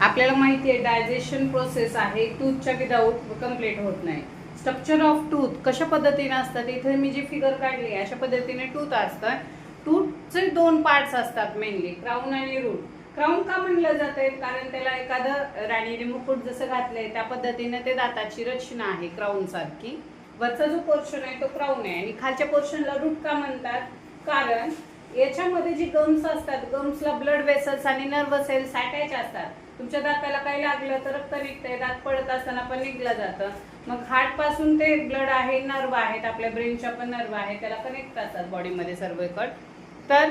आपल्याला माहिती आहे डायजेशन प्रोसेस आहे टूथच्या विदाऊट कम्प्लीट होत नाही. स्ट्रक्चर ऑफ टूथ कशा पद्धतीने असतात, इथे मी जी फिगर काढली अशा पद्धतीने टूथ असतात. टूथचे दोन पार्ट्स असतात मेनली, क्राऊन आणि रूट. क्राऊन का म्हणलं जातंय, कारण त्याला एखादं राणीने मुकुट जसं घातलंय त्या पद्धतीने ते दाताची रचना आहे क्राऊन सारखी. वरचा जो पोर्शन आहे तो क्राऊन आहे आणि खालच्या पोर्शनला रूट का म्हणतात, कारण याच्यामध्ये जी गम्स असतात, गम्सला ब्लड वेसल्स आणि नर्व सेल्स अटॅच असतात. तुमच्या दाताला काही लागलं तर रक्त निघतंय, दात पडत असताना पण निघलं जातं. मग हार्ट पासून ते ब्लड आहे, नर्व आहेत, आपल्या ब्रेनच्या पण नर्व आहे, त्याला कनेक्ट असतात बॉडीमध्ये सर्वकड. तर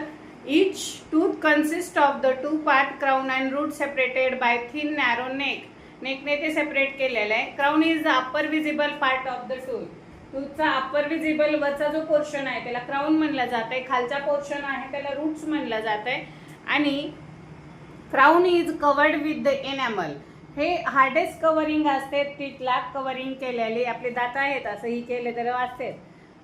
each tooth consists of the two part crown and root separated by thin narrow neck. नेकने ते सेपरेट केलेलं आहे. Crown is the upper visible part of the tooth. टूथचा अप्पर विजिबल वरचा जो पोर्शन आहे त्याला क्राऊन म्हणलं जात आहे, खालचा पोर्शन आहे त्याला रूट्स म्हणलं जात आहे. आणि crown is covered with the enamel. हे हार्डेस्ट कवरिंग असते, टीथला कवरिंग केलेली. आपले दात आहेत असं ही केले तर वाचते.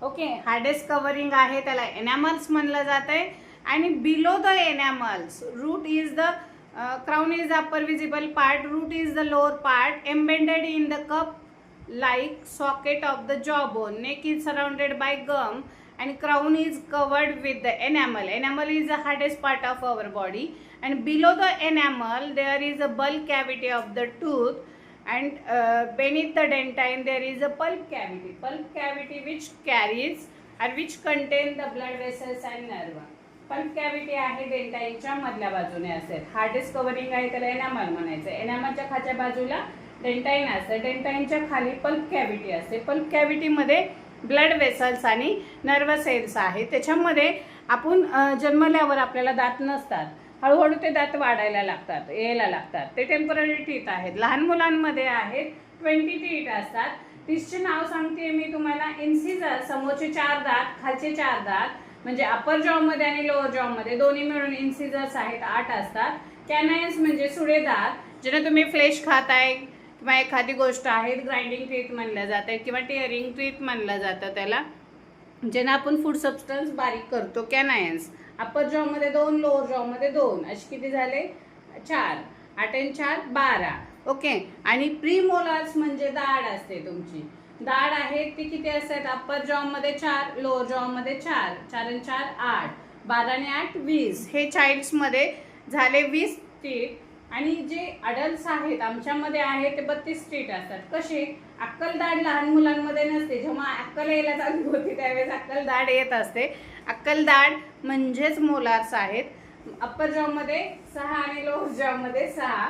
ओके, हार्डेस्ट कवरिंग आहे त्याला एनॅमल्स म्हणलं जात आहे. आणि below the enamels root is the crown is the upper visible part, root is the lower part, embedded in the cup like socket of the jawbone. Neck is surrounded by gum and crown is covered with the enamel. Enamel is the hardest part of our body, and below the enamel there is a bulb cavity of the tooth, and beneath the dentine there is a pulp cavity. Pulp cavity which carries or which contain the blood vessels and nerve. Pulp cavity आहे डेंटाईनच्या मधल्या बाजूने असते. Hardest covering आहे त्याला enamel म्हणायचं. एनामलच्या खालच्या बाजूला डेंटाईन असते. डेंटाईनच्या खाली पल्प कॅव्हिटी असते. पल्प कॅव्हिटीमध्ये ब्लड वेसल्स आणि नर्व सेल्स आहेत. त्याच्यामध्ये आपण जन्मल्यावर आपल्याला दात नसतात, हळूहळू ते दात वाढायला लागतात, यायला लागतात. ते टेम्पररी टीथ आहेत. लहान मुलांमध्ये आहेत 20 टीथ असतात. टीथचे नाव सांगते मी तुम्हाला. इन्सिजर समोरचे 4 दात, खालचे 4 दात, म्हणजे अपर जॉमध्ये आणि लोअर जॉमध्ये दोन्ही मिळून इन्सिजर्स आहेत, 8 असतात. कॅनायन्स म्हणजे सुडे दात, ज्याने तुम्ही फ्लेश खाताय किंवा एखादी गोष्ट आहे ग्राइंडिंग टीथ म्हणलं जातं किंवा टिअरिंग टीथ म्हणलं जातं त्याला, ज्याने आपण फूड सबस्टन्स बारीक करतो. कॅनायन्स अपर जॉमध्ये 2, लोअर जॉमध्ये 2, असे किती झाले 4. 8 आणि 4 12. ओके. आणि प्रीमोलार्स म्हणजे दाढ असते तुमची. दाढ आहे ती किती असतात, अप्पर जॉमध्ये 4, लोअर जॉमध्ये 4. 4 आणि 4 8, 12 आणि 8 20. हे चाइल्ड्समध्ये झाले 20 टीथ. आणि जे अडल्ट्स आहेत आमच्यामध्ये आहे ते 32 टीथ असतात. कसे, अक्कल दाढ लहान मुलांमध्ये नसते. जेव्हा अक्कल यायला चालू होती त्यावेळेस अक्कल दाढ येत असते. अक्कल दाढ म्हणजेच मोलार्स आहेत. अप्पर जॉमध्ये 6 आणि लोअर जॉमध्ये 6.